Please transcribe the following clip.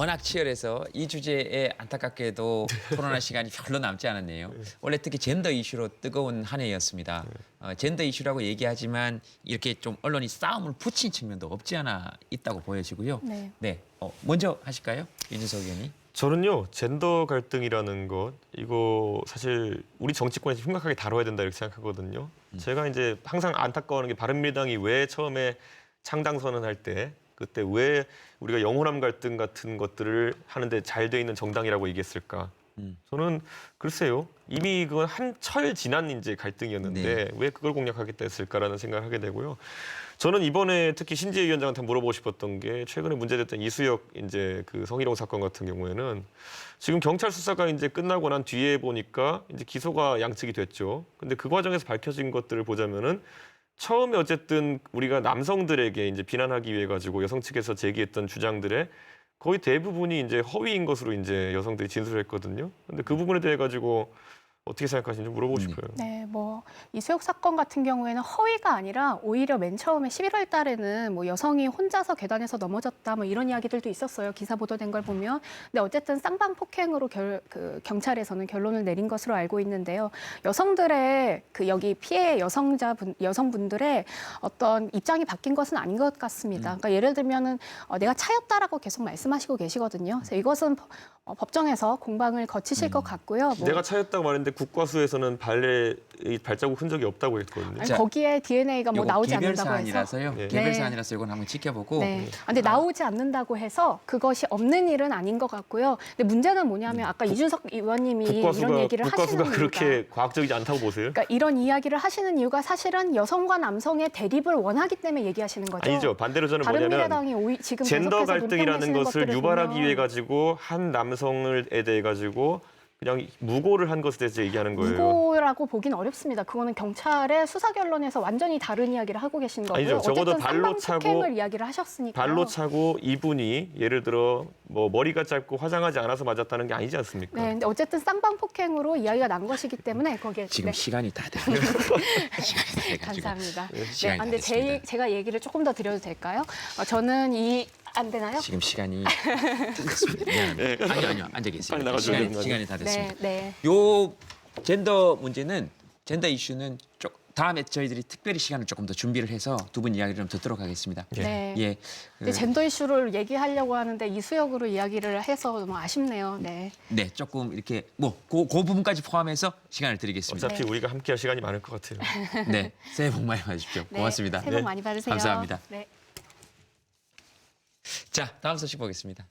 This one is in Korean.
워낙 치열해서 이 주제에 안타깝게도 코로나 시간이 별로 남지 않았네요. 원래 특히 젠더 이슈로 뜨거운 한 해였습니다. 젠더 이슈라고 얘기하지만 이렇게 좀 언론이 싸움을 붙인 측면도 없지 않아 있다고 보여지고요. 네. 먼저 하실까요? 이준석 의원이. 저는요, 젠더 갈등이라는 것, 이거 사실 우리 정치권에서 심각하게 다뤄야 된다 이렇게 생각하거든요. 제가 이제 항상 안타까워하는 게 바른미래당이 왜 처음에 창당 선언할 때 그때 왜 우리가 영호남 갈등 같은 것들을 하는데 잘 돼 있는 정당이라고 얘기했을까? 저는 글쎄요, 이미 그건 한철 지난 이제 갈등이었는데 왜 그걸 공략하겠다 했을까라는 생각을 하게 되고요. 저는 이번에 특히 신지혜 위원장한테 물어보고 싶었던 게 최근에 문제됐던 이수혁 이제 그 성희롱 사건 같은 경우에는 지금 경찰 수사가 이제 끝나고 난 뒤에 보니까 이제 기소가 양측이 됐죠. 근데 그 과정에서 밝혀진 것들을 보자면은 처음에 어쨌든 우리가 남성들에게 이제 비난하기 위해 가지고 여성 측에서 제기했던 주장들의 거의 대부분이 이제 허위인 것으로 이제 여성들이 진술을 했거든요. 근데 그 부분에 대해 가지고 어떻게 생각하시는지 물어보고 싶어요. 네, 뭐 이수혁 사건 같은 경우에는 허위가 아니라 오히려 맨 처음에 11월 달에는 뭐 여성이 혼자서 계단에서 넘어졌다 뭐 이런 이야기들도 있었어요. 기사 보도된 걸 보면. 근데 어쨌든 쌍방 폭행으로 경찰에서는 결론을 내린 것으로 알고 있는데요. 여성들의 여기 피해 여성분들의 어떤 입장이 바뀐 것은 아닌 것 같습니다. 그러니까 예를 들면은 내가 차였다라고 계속 말씀하시고 계시거든요. 그래서 이것은 법정에서 공방을 거치실 것 같고요. 내가 차였다고 말했는데 국과수에서는 발자국 흔적이 없다고 했거든요. 아니, 거기에 DNA가 뭐 나오지 않는다고 해서. 개별사안이라서요. 네. 개별사안이라서 이건 한번 지켜보고. 네. 근데 나오지 않는다고 해서 그것이 없는 일은 아닌 것 같고요. 근데 문제는 뭐냐면 아까 이준석 의원님이 이런 얘기를 하시는 국과수가 이유가 그렇게 과학적이지 않다고 보세요? 그러니까 이런 이야기를 하시는 이유가 사실은 여성과 남성의 대립을 원하기 때문에 얘기하시는 거죠. 아니죠. 반대로 저는 뭐냐면 바른미래당이 지금 젠더 계속해서 갈등이라는 논평하시는 것을 것들을 유발하기 보면 위해 가지고 한 남성에 대해 가지고 그냥 무고를 한 것에 대해서 얘기하는 거예요. 무고라고 보긴 어렵습니다. 그거는 경찰의 수사 결론에서 완전히 다른 이야기를 하고 계신 거고요. 아니죠. 적어도 어쨌든 발로 쌍방폭행을 이야기를 하셨으니까요. 발로 차고 이분이 예를 들어 뭐 머리가 짧고 화장하지 않아서 맞았다는 게 아니지 않습니까? 네, 근데 어쨌든 쌍방폭행으로 이야기가 난 것이기 때문에 거기에 지금 네. 시간이 다 돼요. 시간이 다 돼가지고. 감사합니다. 시간이 다 근데 됐습니다. 제가 얘기를 조금 더 드려도 될까요? 저는 안 되나요? 지금 시간이 끝났습니다. 미안합니다. 아니요. 앉아 계세요. 빨리 나가줘야 되는 거 시간이 다 됐습니다. 네. 요 젠더 문제는 젠더 이슈는 다음에 저희들이 특별히 시간을 조금 더 준비를 해서 두 분 이야기를 좀 듣도록 하겠습니다. 네. 예. 근데 젠더 이슈를 얘기하려고 하는데 이수혁으로 이야기를 해서 너무 아쉽네요. 네. 네, 조금 이렇게 그 부분까지 포함해서 시간을 드리겠습니다. 어차피 우리가 함께할 시간이 많을 것 같아요. 네, 새해 복 많이 받으십시오. 네, 고맙습니다. 새해 복 많이 받으세요. 감사합니다. 네. 자, 다음 소식 보겠습니다.